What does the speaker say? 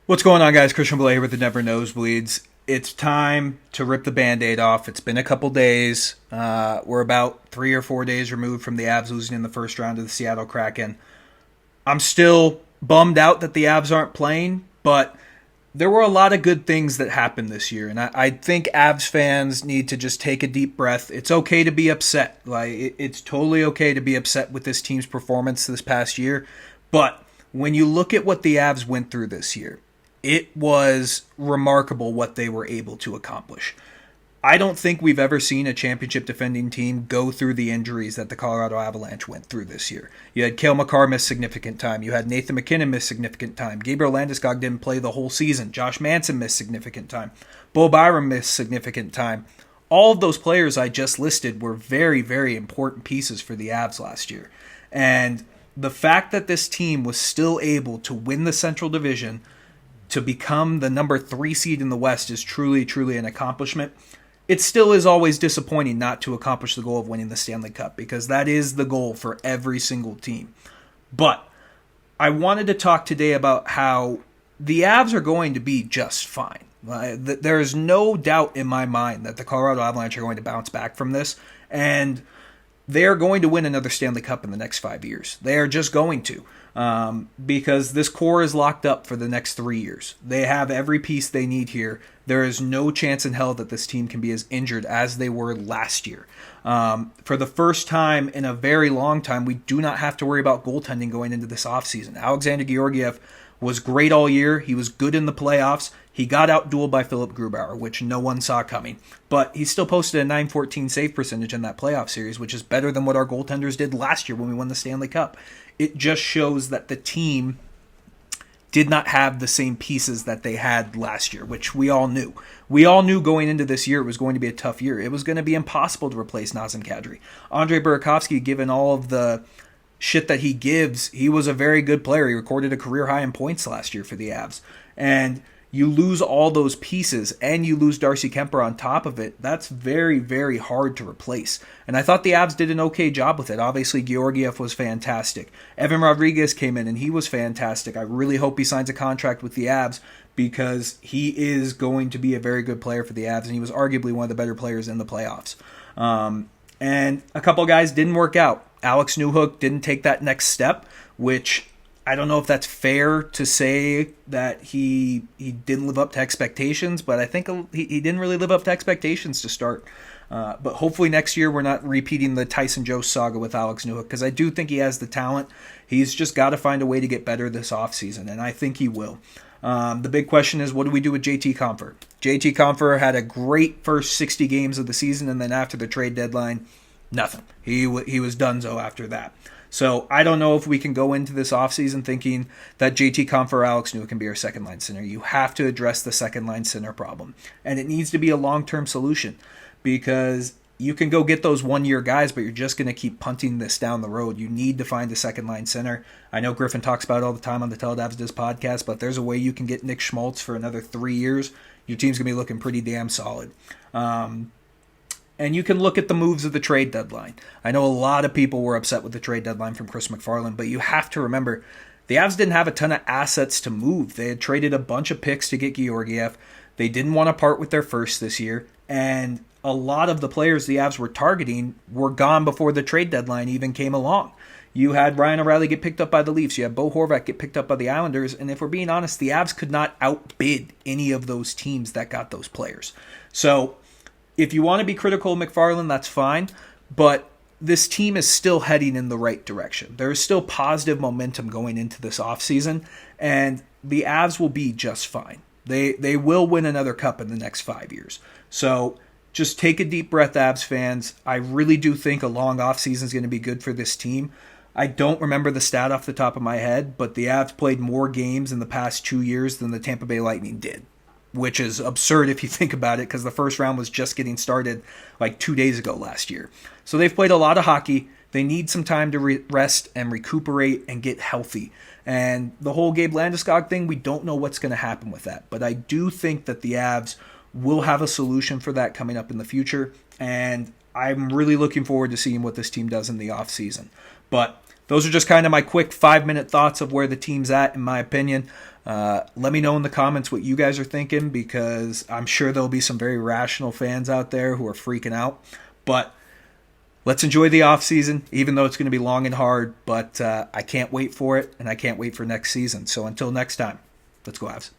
What's going on, guys? Christian Blay here with the Never Nosebleeds. It's time to rip the Band-Aid off. It's been a couple days. We're about 3 or 4 days removed from the Avs losing in the first round of the Seattle Kraken. I'm still bummed out that the Avs aren't playing, but there were a lot of good things that happened this year, and I think Avs fans need to just take a deep breath. It's okay to be upset. It's totally okay to be upset with this team's performance this past year, but when you look at what the Avs went through this year, it was remarkable what they were able to accomplish. I don't think we've ever seen a championship defending team go through the injuries that the Colorado Avalanche went through this year. You had Cale Makar miss significant time. You had Nathan MacKinnon miss significant time. Gabriel Landeskog didn't play the whole season. Josh Manson missed significant time. Bo Byram missed significant time. All of those players I just listed were very, very important pieces for the Avs last year. And the fact that this team was still able to win the Central Division, to become the number 3 seed in the West, is truly, truly an accomplishment. It still is always disappointing not to accomplish the goal of winning the Stanley Cup, because that is the goal for every single team. But I wanted to talk today about how the Avs are going to be just fine. There is no doubt in my mind that the Colorado Avalanche are going to bounce back from this, and they are going to win another Stanley Cup in the next 5 years. They are just going to. Because this core is locked up for the next 3 years. They have every piece they need here. There is no chance in hell that this team can be as injured as they were last year. For the first time in a very long time, we do not have to worry about goaltending going into this offseason. Alexander Georgiev was great all year. He was good in the playoffs. He got out-dueled by Philip Grubauer, which no one saw coming. But he still posted a .914 save percentage in that playoff series, which is better than what our goaltenders did last year when we won the Stanley Cup. It just shows that the team did not have the same pieces that they had last year, which we all knew. We all knew going into this year it was going to be a tough year. It was going to be impossible to replace Nazem Kadri. Andre Burakovsky, given all of the shit that he gives, he was a very good player. He recorded a career high in points last year for the Avs. And you lose all those pieces, and you lose Darcy Kemper on top of it. That's very, very hard to replace. And I thought the Avs did an okay job with it. Obviously, Georgiev was fantastic. Evan Rodriguez came in, and he was fantastic. I really hope he signs a contract with the Avs, because he is going to be a very good player for the Avs, and he was arguably one of the better players in the playoffs. And a couple guys didn't work out. Alex Newhook didn't take that next step, which I don't know if that's fair to say that he didn't live up to expectations, but I think he didn't really live up to expectations to start. But hopefully next year we're not repeating the Tyson Jost saga with Alex Newhook, because I do think he has the talent. He's just got to find a way to get better this offseason, and I think he will. The big question is, what do we do with JT Compher? JT Compher had a great first 60 games of the season, and then after the trade deadline, nothing. He was donezo after that. So I don't know if we can go into this offseason thinking that JT Compher or Alex Newhook can be our second-line center. You have to address the second-line center problem. And it needs to be a long-term solution, because you can go get those one-year guys, but you're just going to keep punting this down the road. You need to find a second-line center. I know Griffin talks about it all the time on the Teledavs Diz podcast, but there's a way you can get Nick Schmaltz for another 3 years. Your team's going to be looking pretty damn solid. And you can look at the moves of the trade deadline. I know a lot of people were upset with the trade deadline from Chris McFarland, but you have to remember, the Avs didn't have a ton of assets to move. They had traded a bunch of picks to get Georgiev. They didn't want to part with their first this year, and a lot of the players the Avs were targeting were gone before the trade deadline even came along. You had Ryan O'Reilly get picked up by the Leafs. You had Bo Horvat get picked up by the Islanders. And if we're being honest, the Avs could not outbid any of those teams that got those players. So if you want to be critical of McFarland, that's fine, but this team is still heading in the right direction. There is still positive momentum going into this offseason, and the Avs will be just fine. They will win another cup in the next 5 years. So just take a deep breath, Avs fans. I really do think a long offseason is going to be good for this team. I don't remember the stat off the top of my head, but the Avs played more games in the past 2 years than the Tampa Bay Lightning did, which is absurd if you think about it, because the first round was just getting started like 2 days ago last year. So they've played a lot of hockey. They need some time to rest and recuperate and get healthy. And the whole Gabe Landeskog thing, we don't know what's going to happen with that. But I do think that the Avs will have a solution for that coming up in the future. And I'm really looking forward to seeing what this team does in the offseason. But those are just kind of my quick 5-minute thoughts of where the team's at, in my opinion. Let me know in the comments what you guys are thinking, because I'm sure there'll be some very rational fans out there who are freaking out. But let's enjoy the offseason, even though it's going to be long and hard. But I can't wait for it, and I can't wait for next season. So until next time, let's go Avs.